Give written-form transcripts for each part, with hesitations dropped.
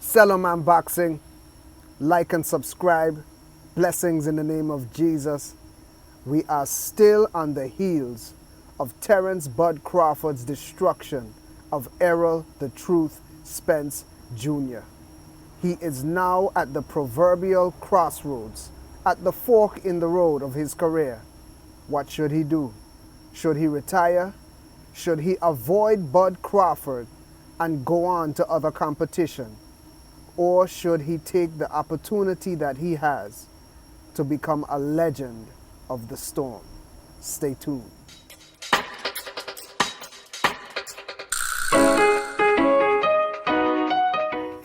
Selloman Boxing, like and subscribe. Blessings in the name of Jesus. We are still on the heels of Terrence Bud Crawford's destruction of Errol the Truth Spence Jr. He is now at the proverbial crossroads, at the fork in the road of his career. What should he do? Should he retire? Should he avoid Bud Crawford and go on to other competition? Or should he take the opportunity that he has to become a legend of the storm? Stay tuned.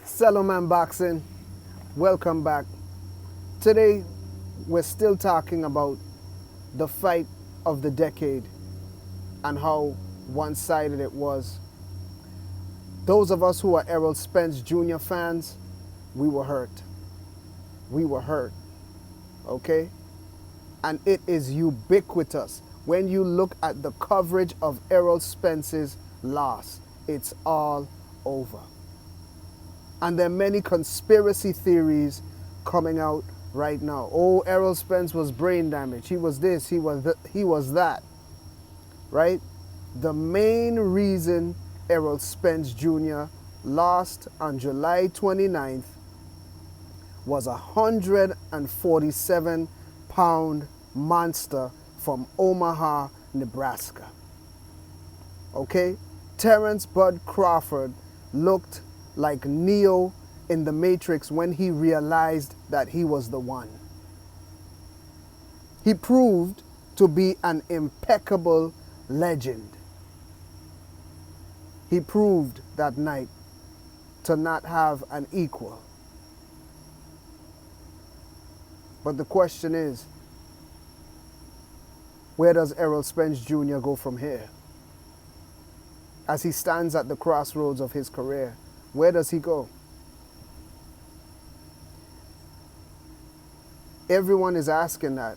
Selloman Boxing, welcome back. Today, we're still talking about the fight of the decade and how one-sided it was. Those of us who are Errol Spence Jr. fans, we were hurt. We were hurt, okay? And it is ubiquitous. When you look at the coverage of Errol Spence's loss, it's all over. And there are many conspiracy theories coming out right now. Oh, Errol Spence was brain damaged. He was this, he was that, right? The main reason Errol Spence Jr. lost on July 29th was a 147-pound monster from Omaha, Nebraska. Okay? Terrence Bud Crawford looked like Neo in the Matrix when he realized that he was the one. He proved to be an impeccable legend. He proved that night to not have an equal. But the question is, where does Errol Spence Jr. go from here? As he stands at the crossroads of his career, where does he go? Everyone is asking that.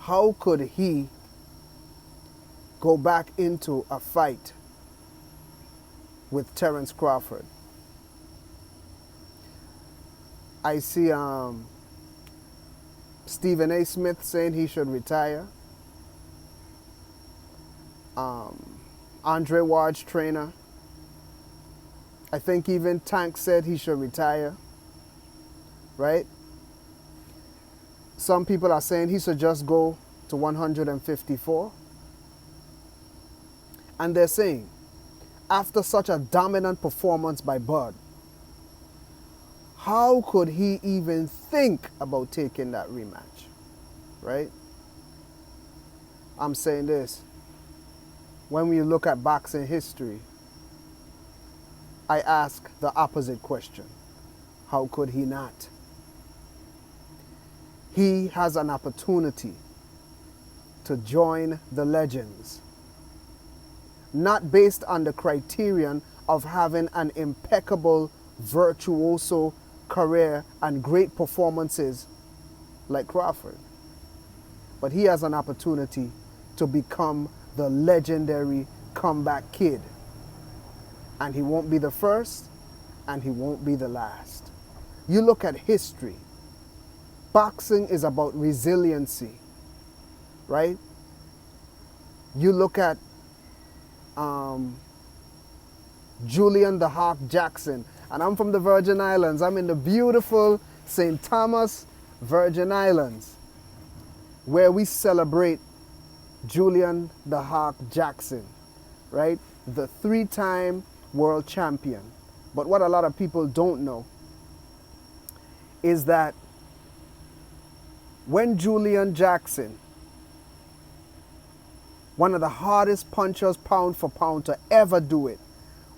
How could he go back into a fight with Terrence Crawford? I see Stephen A. Smith saying he should retire. Andre Ward's trainer. I think even Tank said he should retire. Right? Some people are saying he should just go to 154. And they're saying, after such a dominant performance by Bud, how could he even think about taking that rematch? Right? I'm saying this. When we look at boxing history, I ask the opposite question. How could he not? He has an opportunity to join the legends, not based on the criterion of having an impeccable virtuoso career and great performances like Crawford, but he has an opportunity to become the legendary comeback kid. And he won't be the first, and he won't be the last. You look at history. Boxing is about resiliency, right? You look at Julian the Hawk Jackson, and I'm from the Virgin Islands. I'm in the beautiful St. Thomas, Virgin Islands, where we celebrate Julian the Hawk Jackson, right? The 3-time world champion. But what a lot of people don't know is that when Julian Jackson, one of the hardest punchers pound for pound to ever do it,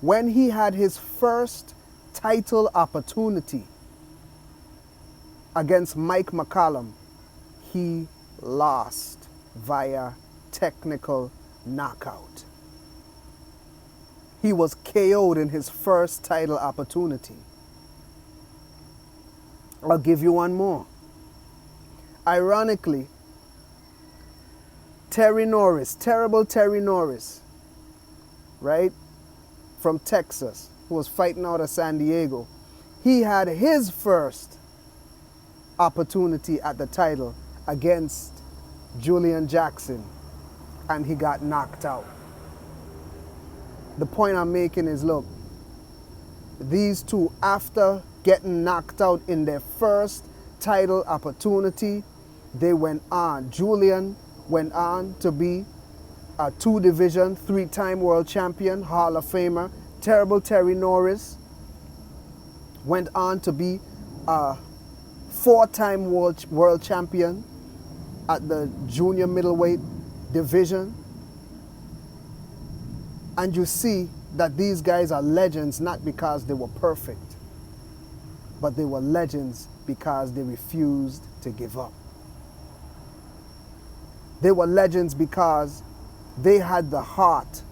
when he had his first title opportunity against Mike McCallum, he lost via technical knockout. He was KO'd in his first title opportunity. I'll give you one more. Ironically, Terry Norris, terrible Terry Norris, right, from Texas, who was fighting out of San Diego, he had his first opportunity at the title against Julian Jackson, and he got knocked out. The point I'm making is, look, these two, after getting knocked out in their first title opportunity, they went on. Julian went on to be a 2-division, 3-time world champion, Hall of Famer. Terrible Terry Norris went on to be a 4-time world champion at the junior middleweight division. And you see that these guys are legends not because they were perfect, but they were legends because they refused to give up. They were legends because they had the heart,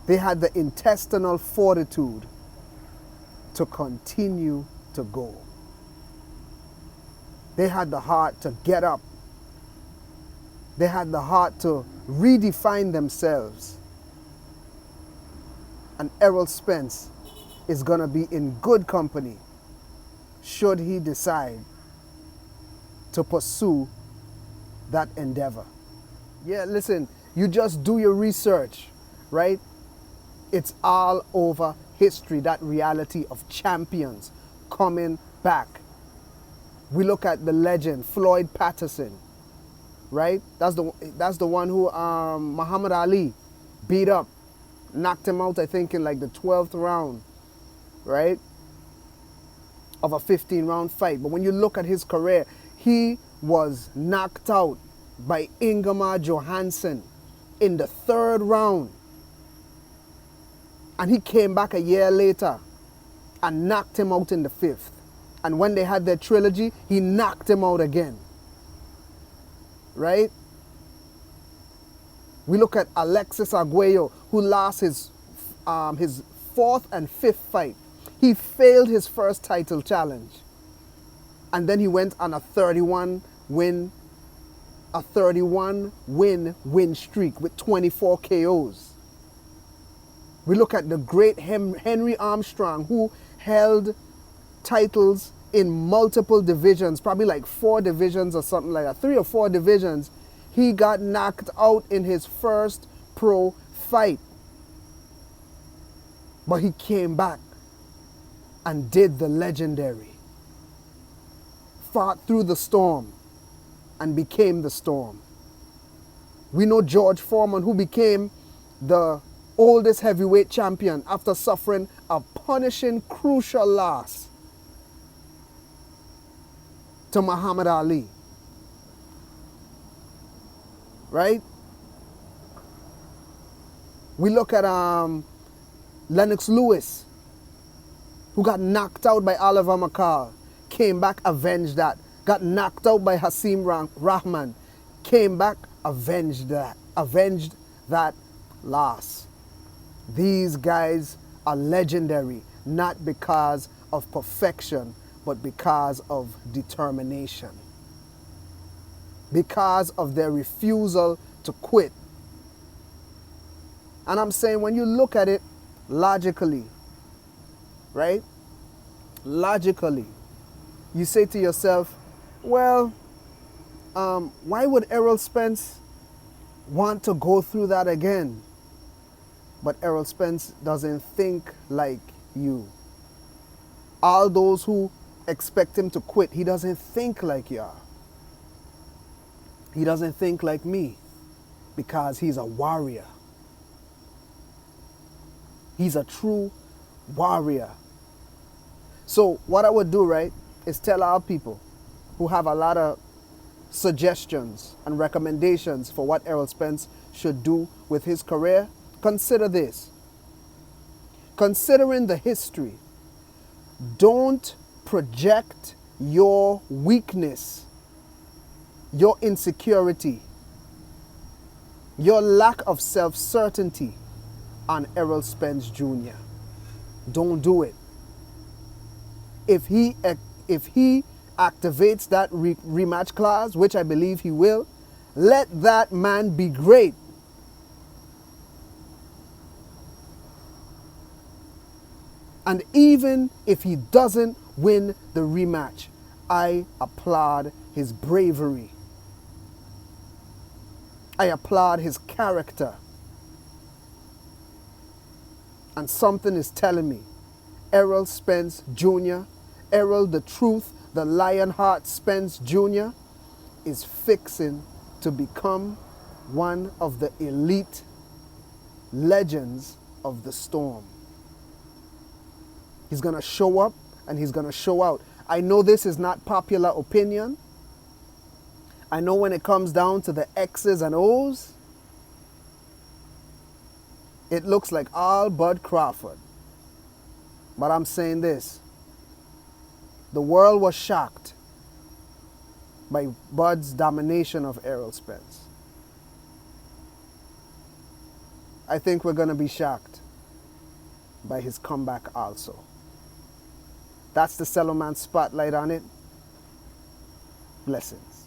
they had the intestinal fortitude to continue to go. They had the heart to get up. They had the heart to redefine themselves. And Errol Spence is going to be in good company should he decide to pursue that endeavor. Yeah, listen, you just do your research, right? It's all over history, that reality of champions coming back. We look at the legend, Floyd Patterson, right? That's the one who Muhammad Ali beat up, knocked him out, I think, in like the 12th round, right? Of a 15-round fight. But when you look at his career, he was knocked out by Ingemar Johansson in the 3rd round. And he came back a year later and knocked him out in the 5th. And when they had their trilogy, he knocked him out again. Right? We look at Alexis Arguello, who lost his 4th and 5th fight. He failed his first title challenge. And then he went on a 31 win streak with 24 KOs. We look at the great Henry Armstrong, who held titles in multiple divisions, probably like 4 divisions or something like that, 3 or 4 divisions. He got knocked out in his first pro fight. But he came back and did the legendary. Fought through the storm and became the storm. We know George Foreman, who became the oldest heavyweight champion after suffering a punishing, crucial loss to Muhammad Ali. Right? We look at Lennox Lewis, who got knocked out by Oliver McCall, came back, avenged that. Got knocked out by Hasim Rahman, came back, avenged that loss. These guys are legendary, not because of perfection, but because of determination. Because of their refusal to quit. And I'm saying, when you look at it logically, right? Logically, you say to yourself, well, why would Errol Spence want to go through that again? But Errol Spence doesn't think like you. All those who expect him to quit, he doesn't think like you are. He doesn't think like me, because he's a warrior. He's a true warrior. So what I would do, right, is tell our people who have a lot of suggestions and recommendations for what Errol Spence should do with his career, consider this. Considering the history, don't project your weakness, your insecurity, your lack of self-certainty on Errol Spence Jr. Don't do it. If he activates that rematch clause, which I believe he will, let that man be great. And even if he doesn't win the rematch, I applaud his bravery. I applaud his character. And something is telling me, Errol Spence Jr., Errol the Truth, the Lionheart Spence Jr., is fixing to become one of the elite legends of the Storm. He's going to show up and he's going to show out. I know this is not popular opinion. I know when it comes down to the X's and O's, it looks like all Bud Crawford. But I'm saying this. The world was shocked by Bud's domination of Errol Spence. I think we're going to be shocked by his comeback also. That's the Selloman spotlight on it. Blessings.